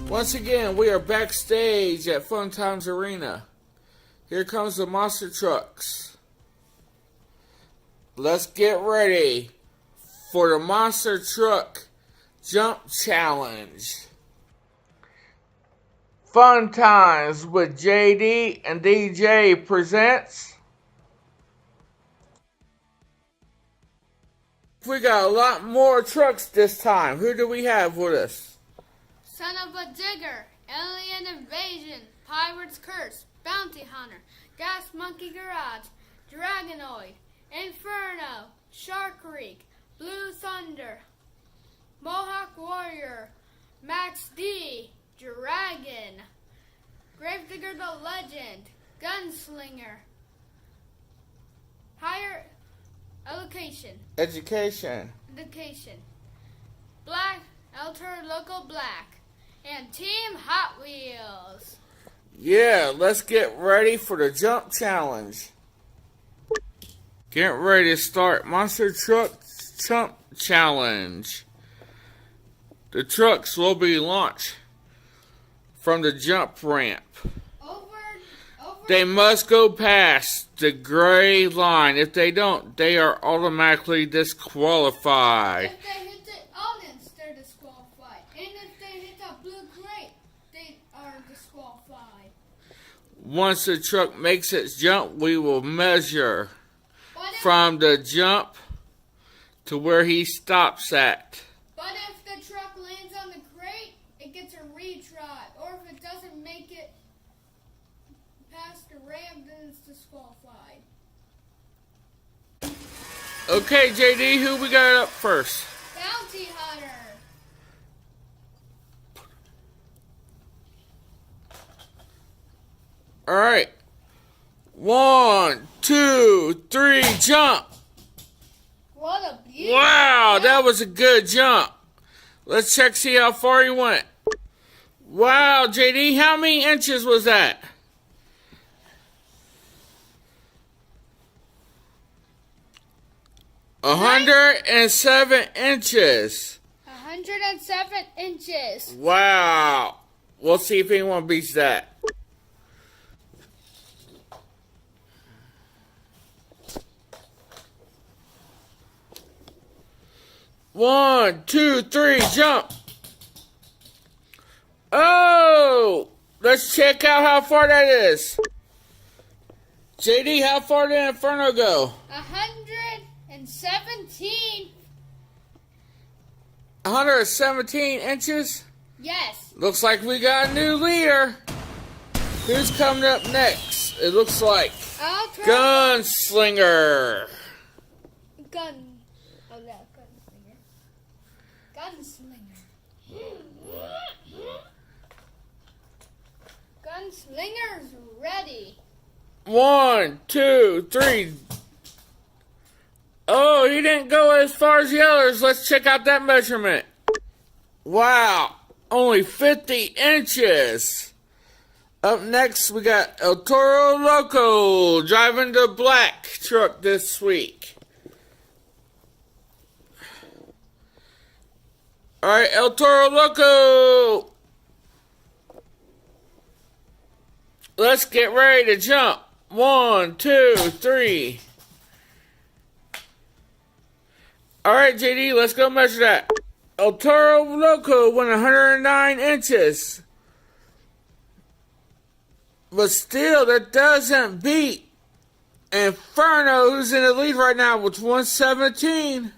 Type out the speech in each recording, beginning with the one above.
Once again, we are backstage at Fun Times Arena. Here comes the monster trucks. Let's get ready for the monster truck jump challenge. Fun Times with JD and DJ presents. We got a lot more trucks this time. Who do we have with us? Son of a Digger, Alien Invasion, Pirate's Curse, Bounty Hunter, Gas Monkey Garage, Dragonoid, Inferno, Shark Creek, Blue Thunder, Mohawk Warrior, Max D, Dragon, Gravedigger the Legend, Gunslinger, Higher Education, Black, Elter Local Black, and Team Hot Wheels. Yeah, let's get ready for the jump challenge. Get ready to start Monster Truck Jump Challenge. The trucks will be launched from the jump ramp. They must go past the gray line. If they don't, they are automatically disqualified. If they hit the audience, they're disqualified. And if they hit the blue crate, they are disqualified. Once the truck makes its jump, we will measure from the jump to where he stops at. But if the truck lands on the crate, it gets a retry. Or if it doesn't make it past the ramp, then it's disqualified. Okay, JD, who we got up first? Bounty Hunter. Alright. 1, 2, 3, jump. What a beautiful Wow, jump. that was a good jump. Let's check, see how far he went. Wow, JD, how many inches was that? Nice. 107 inches. 107 inches. Wow. We'll see if anyone beats that. One, two, three, jump. Oh, let's check out how far that is. JD, how far did Inferno go? 117. 117 inches? Yes. Looks like we got a new leader. Who's coming up next? It looks like Gunslinger. Gunslinger's ready. 1, 2, 3. Oh, he didn't go as far as the others. Let's check out that measurement. Wow, only 50 inches. Up next, we got El Toro Loco driving the black truck this week. Alright, El Toro Loco. Let's get ready to jump. 1, 2, 3. Alright, JD, let's go measure that. El Toro Loco went 109 inches. But still, that doesn't beat Inferno, who's in the lead right now with 117.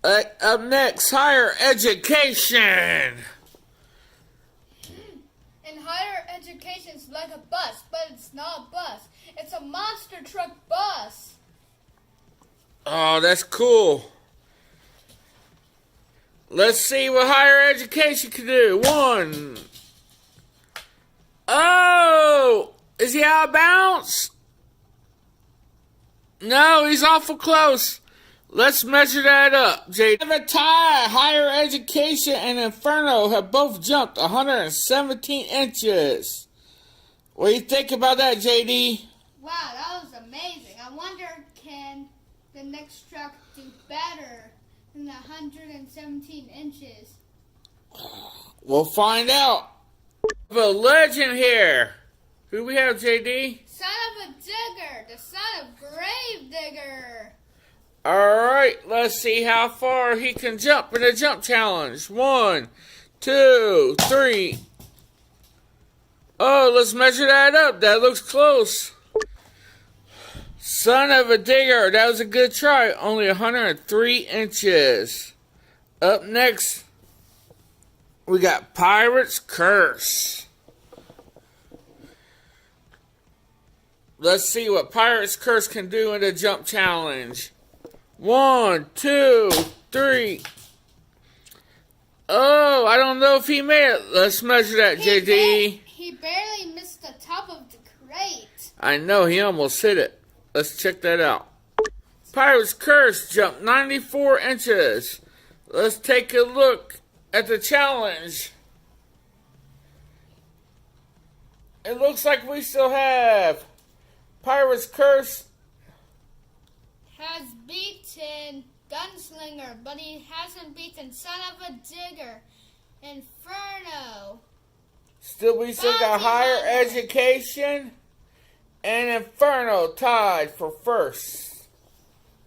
Up next, Higher Education. And Higher Education's like a bus, but it's not a bus. It's a monster truck bus. Oh, that's cool. Let's see what Higher Education can do. 1. Oh! Is he out of bounds? No, he's awful close. Let's measure that up, JD. Have a tie. Higher Education and Inferno have both jumped 117 inches. What do you think about that, JD? Wow, that was amazing. I wonder, can the next truck do better than the 117 inches? We'll find out. We have a legend here. Who we have, JD? Son of a digger, the son of grave digger. Alright, let's see how far he can jump in the jump challenge. 1, 2, 3. Oh, let's measure that up. That looks close. Son of a digger, that was a good try. Only 103 inches. Up next, we got Pirate's Curse. Let's see what Pirate's Curse can do in the jump challenge. 1, 2, 3. Oh, I don't know if he made it. Let's measure that, JD. He barely missed the top of the crate. I know, he almost hit it. Let's check that out. Pirate's Curse jumped 94 inches. Let's take a look at the challenge. It looks like we still have Pirate's Curse Has beaten Gunslinger, but he hasn't beaten Son of a Digger, Inferno. we still got Higher Education and Inferno tied for first.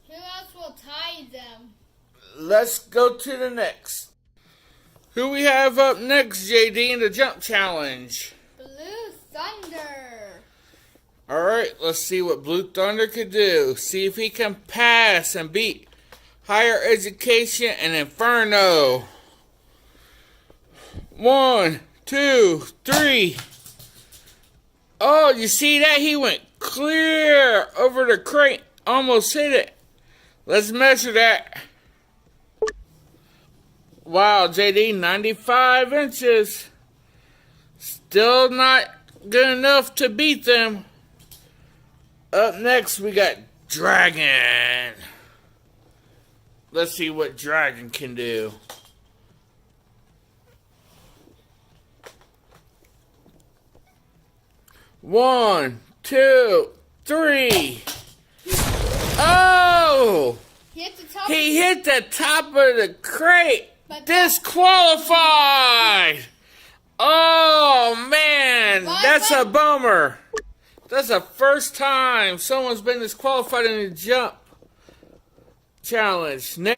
Who else will tie them? Let's go to the next. Who we have up next, JD, in the jump challenge? Blue Thunder. Alright, let's see what Blue Thunder could do. See if he can pass and beat Higher Education and Inferno. 1, 2, 3. Oh, you see that? He went clear over the crate. Almost hit it. Let's measure that. Wow, JD, 95 inches. Still not good enough to beat them. Up next, we got Dragon. Let's see what Dragon can do. 1, 2, 3. Oh! He hit the top of the crate. Disqualified! Oh, man. That's a bummer. That's the first time someone's been disqualified in a jump challenge. Just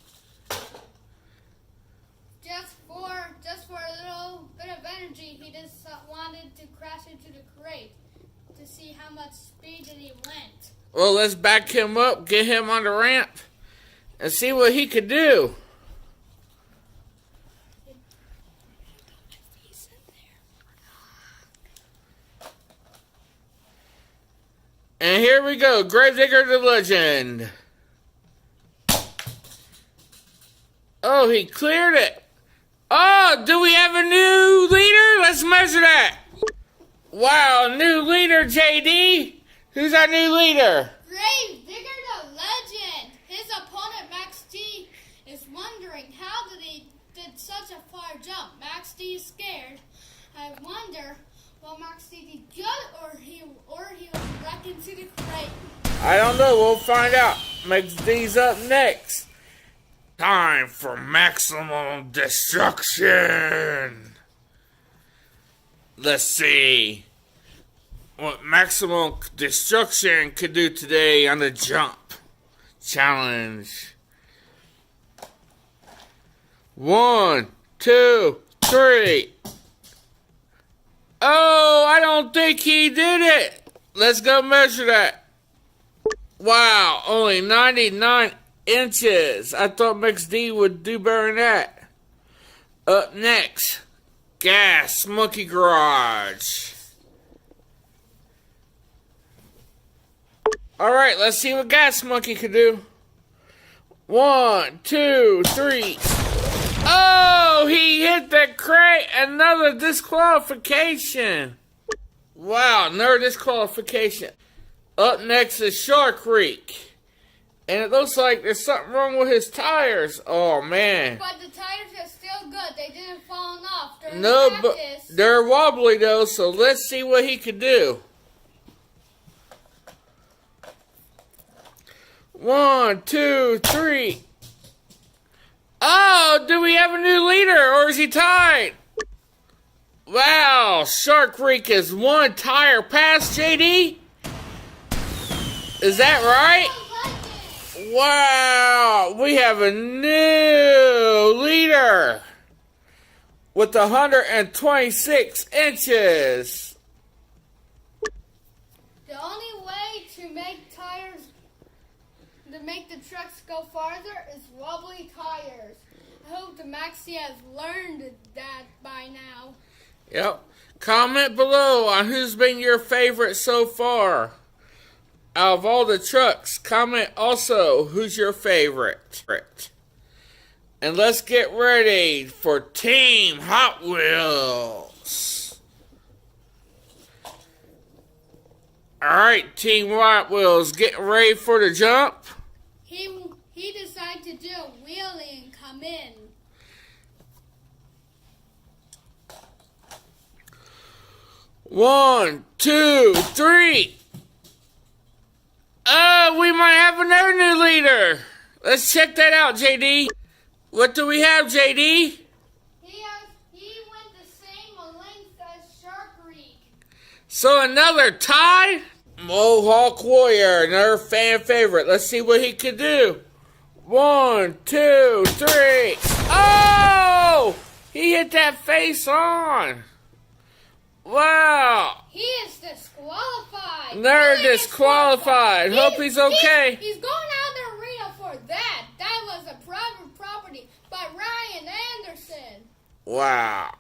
for a little bit of energy, he just wanted to crash into the crate to see how much speed that he went. Well, let's back him up, get him on the ramp, and see what he could do. And here we go, Gravedigger the Legend. Oh, he cleared it. Oh, do we have a new leader? Let's measure that. Wow, new leader, JD. Who's our new leader? Gravedigger the Legend. His opponent, Max T, is wondering how he did such a far jump. Max T is scared. I wonder, will Max T be good or he will wreck into the crate? I don't know. We'll find out. Max D's up next. Time for maximum destruction. Let's see what maximum destruction could do today on the jump challenge. 1, 2, 3. Oh, I don't think he did it. Let's go measure that. Wow, only 99 inches. I thought Max D would do better than that. Up next, Gas Monkey Garage. Alright, let's see what Gas Monkey can do. 1, 2, 3. Oh, he hit the crate. Another disqualification. Wow, another disqualification. Up next is Shark Reek. And it looks like there's something wrong with his tires. Oh, man. But the tires are still good. They didn't fall off during No, practice. but they're wobbly, though, so let's see what he can do. 1, 2, 3. Oh, do we have a new leader, or is he tied? Wow, Shark Creek is one tire past, JD? Is that right? Wow, we have a new leader with 126 inches. The only way to make the trucks go farther is wobbly tires. I hope the Maxi has learned that by now. Yep. Comment below on who's been your favorite so far. Out of all the trucks, comment also who's your favorite. And let's get ready for Team Hot Wheels. Alright, Team Hot Wheels, getting ready for the jump? He decided to do a wheelie and come in. One, two, three. We might have another new leader. Let's check that out, JD. What do we have, JD? He went the same length as Shark Creek. So another tie? Mohawk Warrior, another fan favorite. Let's see what he can do. One, two, three. Oh! He hit that face on. Wow. He is disqualified. They're disqualified. Hope he's okay. He's going out of the arena for that. That was a private property by Ryan Anderson. Wow.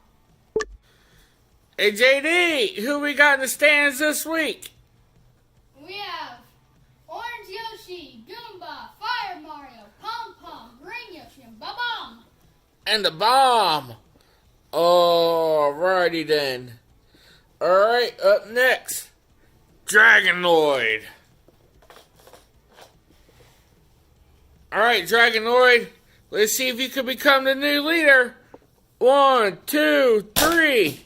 Hey, JD, who we got in the stands this week? We have Orange Yoshi, Goomba, Fire Mario, Pom Pom, Green Yoshi, and Ba-Bomb. And the bomb. Alrighty then. Alright, up next, Dragonoid. Alright, Dragonoid, let's see if you can become the new leader. One, two, three.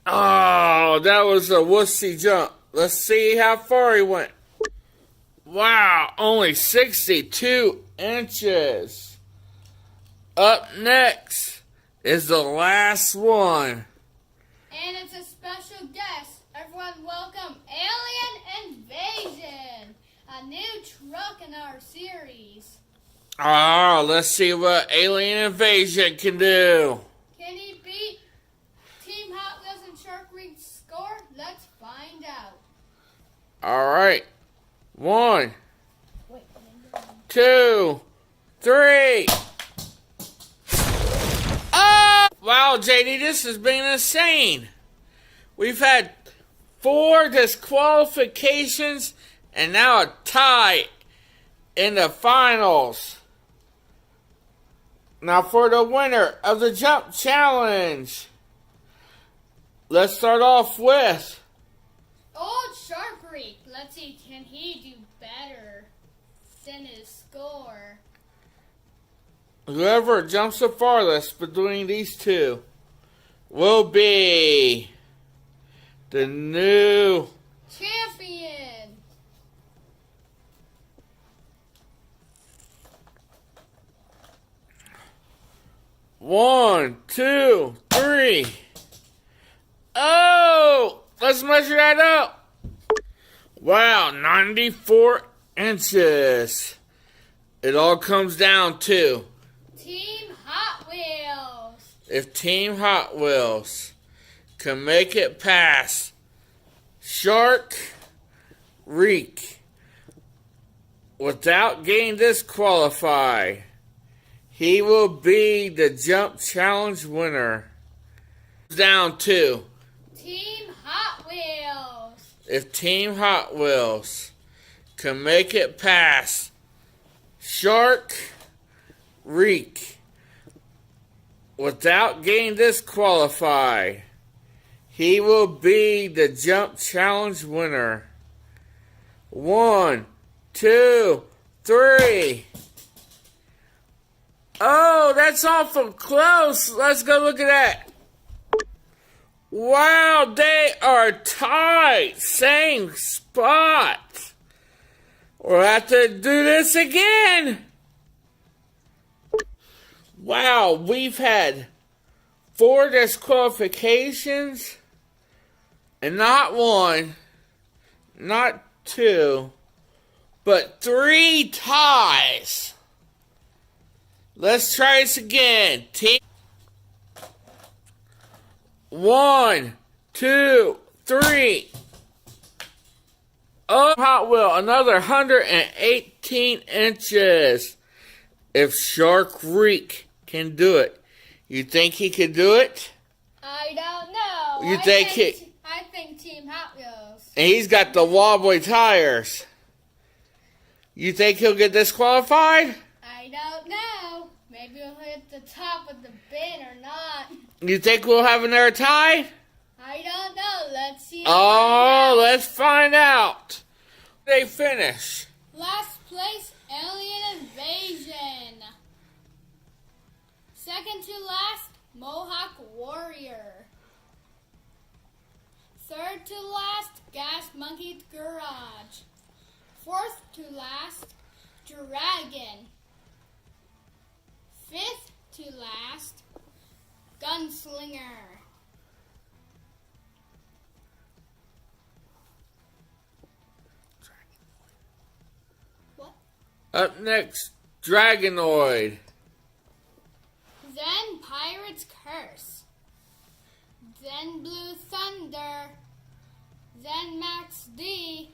Oh, that was a wussy jump. Let's see how far he went. Wow, only 62 inches. Up next is the last one. And it's a special guest. Everyone welcome Alien Invasion, a new truck in our series. Oh, let's see what Alien Invasion can do. Can he beat Team Hot Wheels and Shark Creek's score? Let's find out. Alright. One, two, three. Oh! Wow, JD, this has been insane. We've had 4 disqualifications and now a tie in the finals. Now for the winner of the jump challenge. Let's start off with Old Shark Creek. Let's see, can he do better than his score? whoever jumps the farthest between these two will be the new champion. One, two, three. Oh, let's measure that up. Wow, 94 inches. It all comes down to Team Hot Wheels. if Team Hot Wheels can make it past Shark Reek without getting disqualified, he will be the jump challenge winner. Down to Team Hot Wheels. if Team Hot Wheels can make it past Shark Reek without getting disqualified, he will be the jump challenge winner. 1, 2, 3. Oh, that's awful close. Let's go look at that. Wow, they are tied. Same spot. We'll have to do this again. Wow, we've had 4 disqualifications, and not 1, not 2, but 3 ties. Let's try this again. Team 1, 2, 3. Oh, Hot Wheel, another 118 inches. If Shark Reek can do it, you think he could do it? I don't know. You think he? I think Team Hot Wheels. And he's got the wobbly tires. You think he'll get disqualified? I don't know. Maybe we'll hit the top of the bin or not. You think we'll have another tie? I don't know. Let's see. Oh, let's find out. They finish. Last place, Alien Invasion. Second to last, Mohawk Warrior. Third to last, Gas Monkey Garage. Fourth to last, Dragon. Fifth to last, Gunslinger. What? Up next, Dragonoid. Then Pirate's Curse. Then Blue Thunder. Then Max D.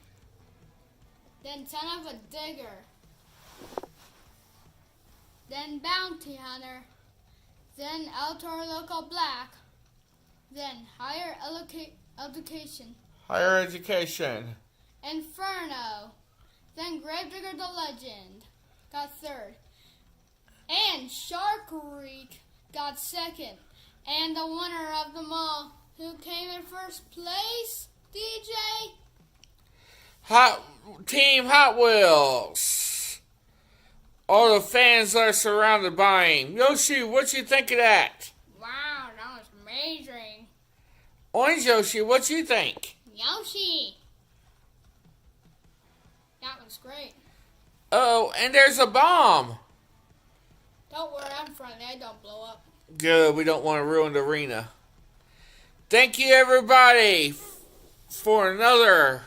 Then Son of a Digger. Then Bounty Hunter. Then El Toro Loco Black. Then Higher Education. Higher Education. Inferno. Then Gravedigger the Legend got third. And Shark Reek got second. And the winner of them all, who came in first place, DJ? Team Hot Wheels. All the fans are surrounded by him. Yoshi, what you think of that? Wow, that was amazing. Orange Yoshi, what you think? Yoshi. That was great. Oh, and there's a bomb. Don't worry, I'm front. They don't blow up. Good, we don't want to ruin the arena. Thank you, everybody, for another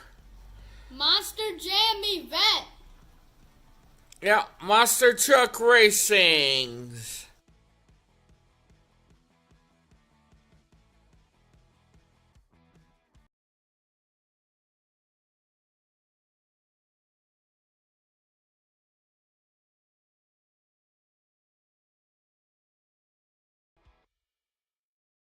Monster Jam event. Monster Truck Racing.